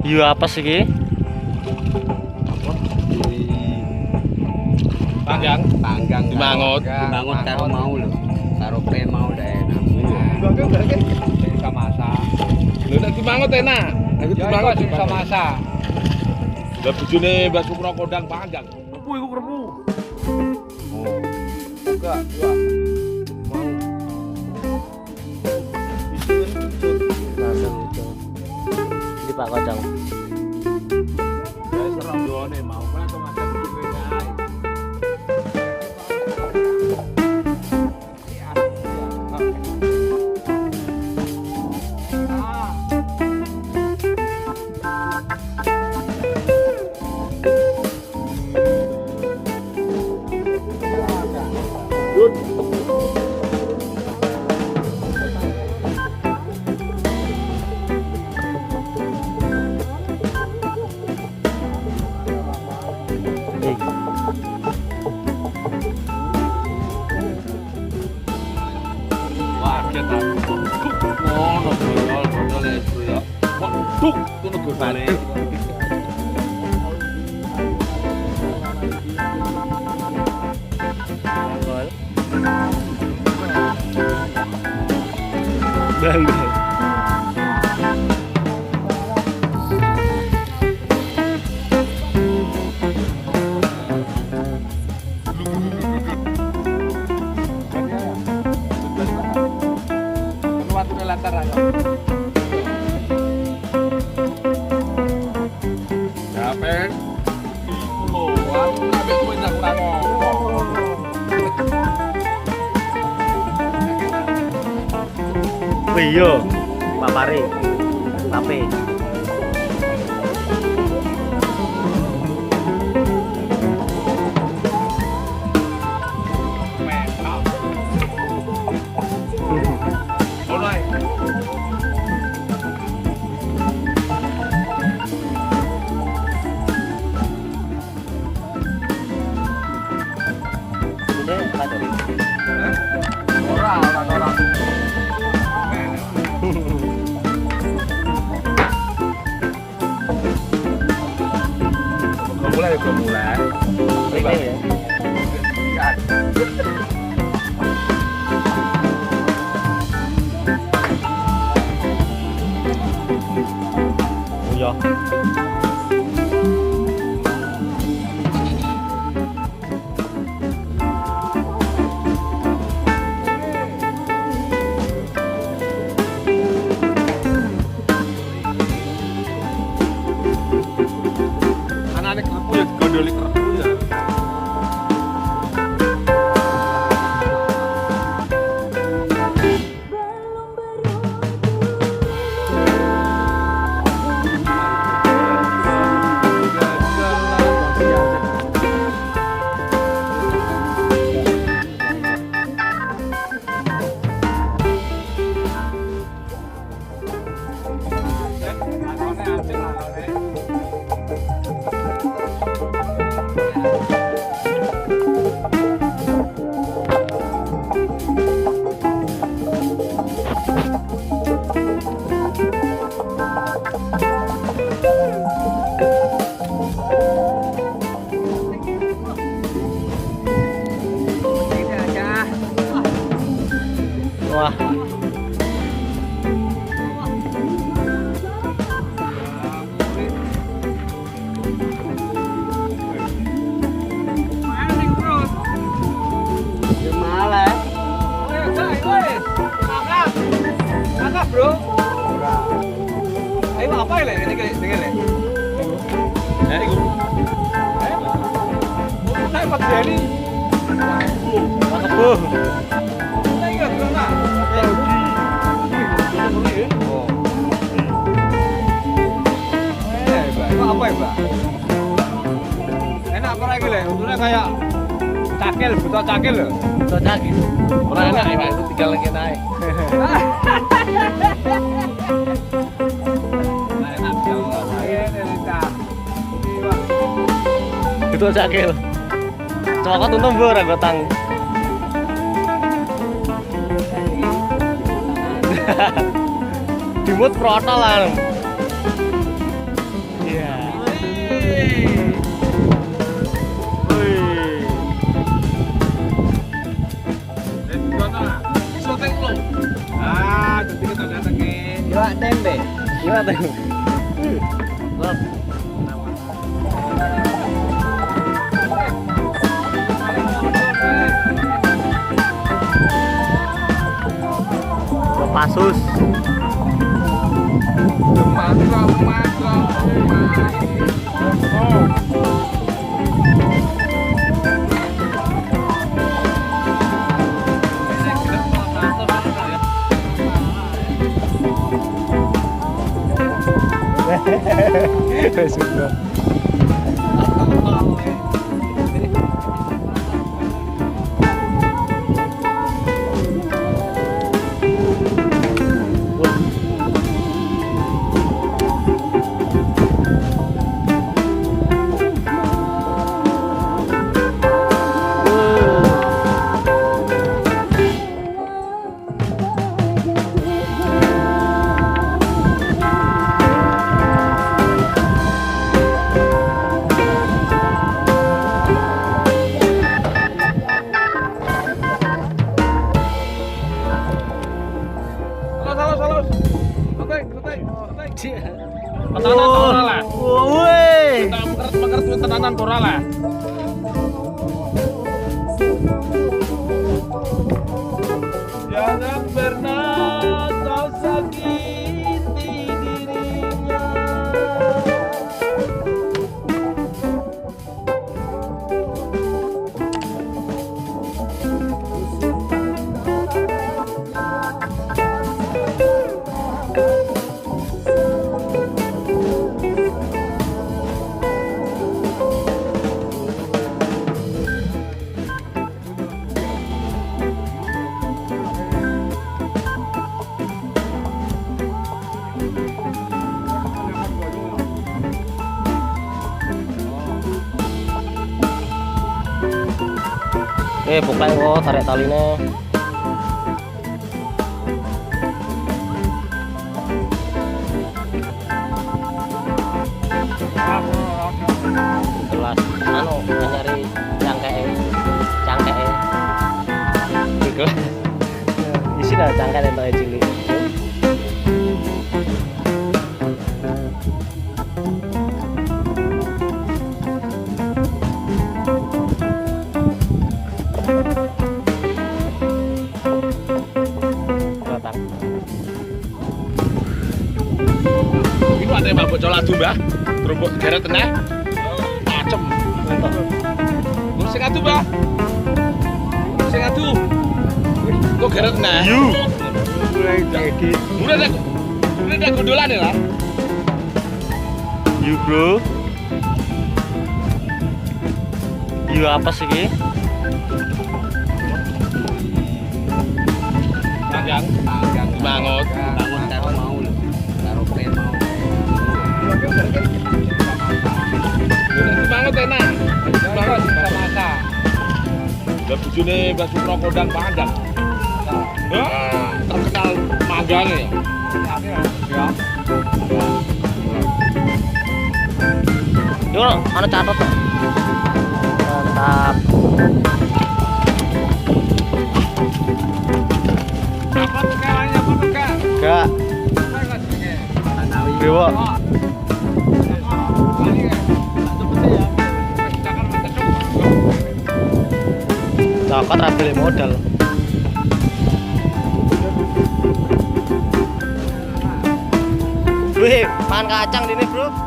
Iya apa sih ki? Panggang. Dimangut. Dimangut karo mau lho. Karo pre mau dah enak. Bisa masak. Lho nek dimangut enak. Nek dimangut bisa masak. Lah bojone Mbak Sukro kondang panggang. Kerpu iku kerpu. Oh. Enggak. Mau. Ini Pak Kodang. Wis serem doane mau kok masak iki ae. Iya, Pak Pari. Tapi mulai. ini ya. Iya. Anak-anak kerpu ya digondoli kerpu ya. Wah. Bro. Ayo apa ya ini dengan ya? Ya iku. Saya Pak Dani. Mantap, Bu. Saya enggak pernah. Oh. Apa ya, Pak? Enak apa lagi le? Untungnya kayak cakil, butuh cakil loh. Butuh cakil. Ora enak ya, Pak. Itu tinggal lagi naik. Itu cakil. Cokot untung bu ora gotang. Dimut protol lah. Wih. Syuting lo. Ah, jadi kita datangnya. Iwak tempe. Gimana tuh? Lop. Pasus. Sudah. Tenanan tora lah. Woi. Kita mengeret tenanan tora lah. Jangan pernah kau sakiti dirinya. Buka kok tarik taline. Jelas anu nyari cangkeke. Iku. Isi dah cangkeke entuk cilik. Ini ada yang mabuk cola tuh mbak, kerupuk geret teneh, macem. Lu sing atu mbak, sing atu, kok geret teneh? Udah ada gondolan ya lah. You bro. You apa sih ki? Panjang, bangun Karo mau lho. Karo pre mau. banget enak, banget bisa masak. Dan bujune Mbak Sukro Kodang Panjang. Terkenal magangnya. Ya. Yo, anu catat tuh. Mantap. Apa tuh kayaknya apa tuh kak? Gak. Dewa. Cokot ra beli modal. Wih, makan kacang ini, Bro.